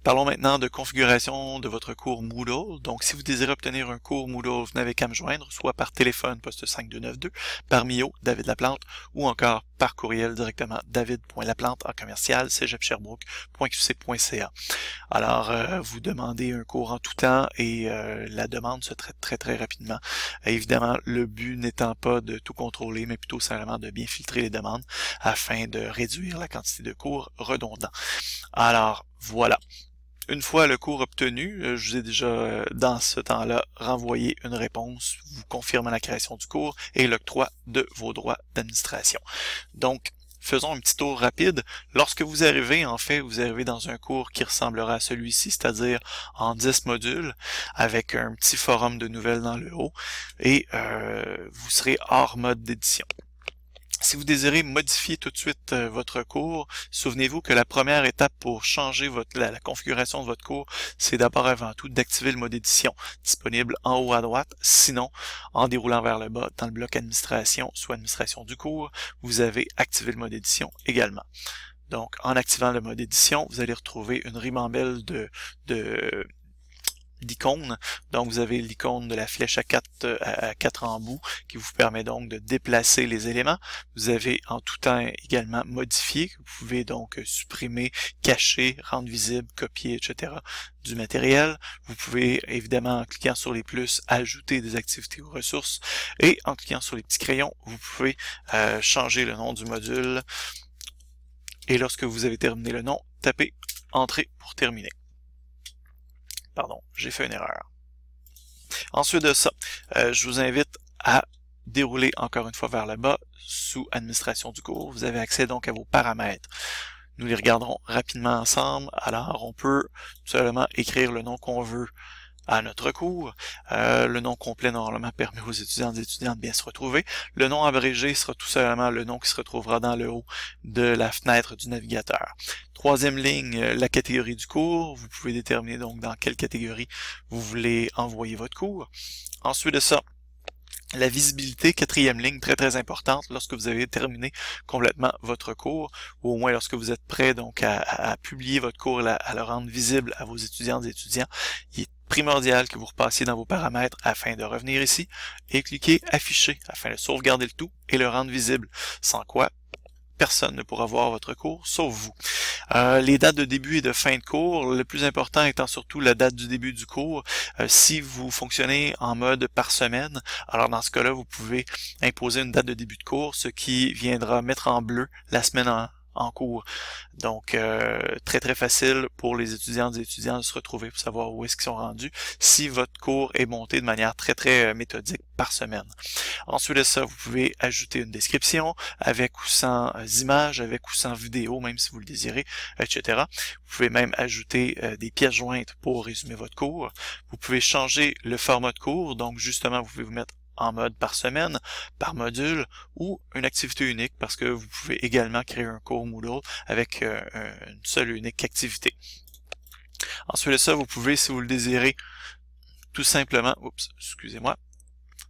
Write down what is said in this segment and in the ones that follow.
Parlons maintenant de configuration de votre cours Moodle. Donc, si vous désirez obtenir un cours Moodle, vous n'avez qu'à me joindre, soit par téléphone, poste 5292, par Mio, David Laplante, ou encore par courriel directement, david.laplante@cégeps-sherbrooke.qc.ca. Alors, vous demandez un cours en tout temps et la demande se traite très rapidement. Évidemment, le but n'étant pas de tout contrôler, mais plutôt simplement de bien filtrer les demandes afin de réduire la quantité de cours redondants. Alors, voilà. Une fois le cours obtenu, je vous ai déjà, dans ce temps-là, renvoyé une réponse vous confirmant la création du cours et l'octroi de vos droits d'administration. Donc, faisons un petit tour rapide. Lorsque vous arrivez, en fait, vous arrivez dans un cours qui ressemblera à celui-ci, c'est-à-dire en 10 modules, avec un petit forum de nouvelles dans le haut, et vous serez hors mode d'édition. Si vous désirez modifier tout de suite votre cours, souvenez-vous que la première étape pour changer la configuration de votre cours, c'est d'abord avant tout d'activer le mode édition, disponible en haut à droite. Sinon, en déroulant vers le bas, dans le bloc administration, soit administration du cours, vous avez activé le mode édition également. Donc, en activant le mode édition, vous allez retrouver une ribambelle d'icônes. Donc vous avez l'icône de la flèche à 4 embouts qui vous permet donc de déplacer les éléments. Vous avez en tout temps également modifier. Vous pouvez donc supprimer, cacher, rendre visible, copier, etc. du matériel. Vous pouvez évidemment en cliquant sur les plus ajouter des activités ou ressources et en cliquant sur les petits crayons, vous pouvez changer le nom du module et lorsque vous avez terminé le nom, tapez Entrée pour terminer. Pardon, j'ai fait une erreur. Ensuite de ça, je vous invite à dérouler encore une fois vers le bas sous administration du cours. Vous avez accès donc à vos paramètres. Nous les regarderons rapidement ensemble. Alors, on peut tout simplement écrire le nom qu'on veut à notre cours. Le nom complet, normalement, permet aux étudiants et étudiantes de bien se retrouver. Le nom abrégé sera tout simplement le nom qui se retrouvera dans le haut de la fenêtre du navigateur. Troisième ligne, la catégorie du cours. Vous pouvez déterminer donc dans quelle catégorie vous voulez envoyer votre cours. Ensuite de ça, la visibilité, quatrième ligne, très importante lorsque vous avez terminé complètement votre cours, ou au moins lorsque vous êtes prêt donc à publier votre cours, à le rendre visible à vos étudiantes et étudiants. Il est primordial que vous repassiez dans vos paramètres afin de revenir ici et cliquer afficher afin de sauvegarder le tout et le rendre visible, sans quoi personne ne pourra voir votre cours, sauf vous. Les dates de début et de fin de cours, le plus important étant surtout la date du début du cours. Si vous fonctionnez en mode par semaine, alors dans ce cas-là, vous pouvez imposer une date de début de cours, ce qui viendra mettre en bleu la semaine en cours. Donc, très facile pour les étudiantes et étudiants de se retrouver pour savoir où est-ce qu'ils sont rendus si votre cours est monté de manière très méthodique par semaine. Ensuite de ça, vous pouvez ajouter une description avec ou sans images, avec ou sans vidéo, même si vous le désirez, etc. Vous pouvez même ajouter des pièces jointes pour résumer votre cours. Vous pouvez changer le format de cours, donc justement, vous pouvez vous mettre en mode par semaine, par module ou une activité unique parce que vous pouvez également créer un cours Moodle avec une seule et unique activité. Ensuite de ça, vous pouvez, si vous le désirez, tout simplement, excusez-moi,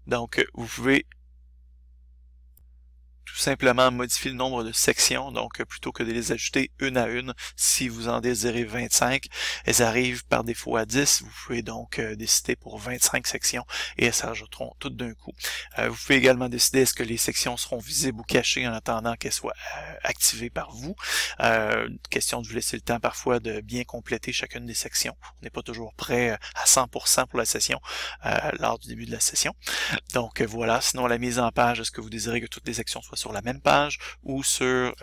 donc vous pouvez tout simplement modifier le nombre de sections, donc plutôt que de les ajouter une à une, si vous en désirez 25, elles arrivent par défaut à 10, vous pouvez donc décider pour 25 sections et elles s'ajouteront toutes d'un coup. Vous pouvez également décider est-ce que les sections seront visibles ou cachées en attendant qu'elles soient activées par vous. Question de vous laisser le temps parfois de bien compléter chacune des sections. On n'est pas toujours prêt à 100% pour la session lors du début de la session. Donc voilà, sinon la mise en page, est-ce que vous désirez que toutes les sections soient sur la même page ou sur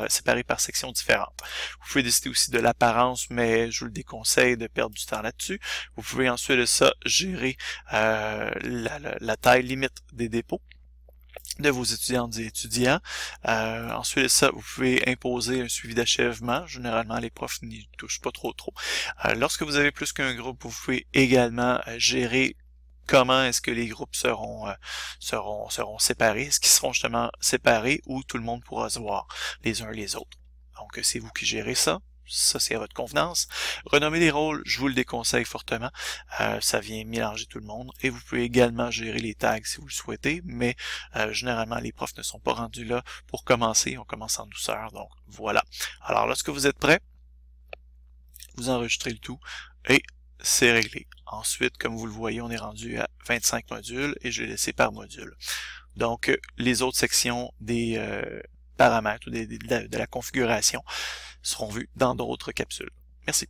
séparées par sections différentes. Vous pouvez décider aussi de l'apparence, mais je vous le déconseille de perdre du temps là-dessus. Vous pouvez ensuite de ça gérer la taille limite des dépôts de vos étudiantes et étudiants. Ensuite de ça, vous pouvez imposer un suivi d'achèvement. Généralement, les profs n'y touchent pas trop. Lorsque vous avez plus qu'un groupe, vous pouvez également gérer comment est-ce que les groupes seront séparés, est-ce qu'ils seront justement séparés ou tout le monde pourra se voir les uns les autres. Donc c'est vous qui gérez ça. Ça, c'est à votre convenance. Renommer les rôles, je vous le déconseille fortement. Ça vient mélanger tout le monde. Et vous pouvez également gérer les tags si vous le souhaitez, mais généralement, les profs ne sont pas rendus là pour commencer. On commence en douceur, donc voilà. Alors, lorsque vous êtes prêts, vous enregistrez le tout et c'est réglé. Ensuite, comme vous le voyez, on est rendu à 25 modules et je l'ai laissé par module. Donc, les autres sections des paramètres ou de la configuration seront vues dans d'autres capsules. Merci.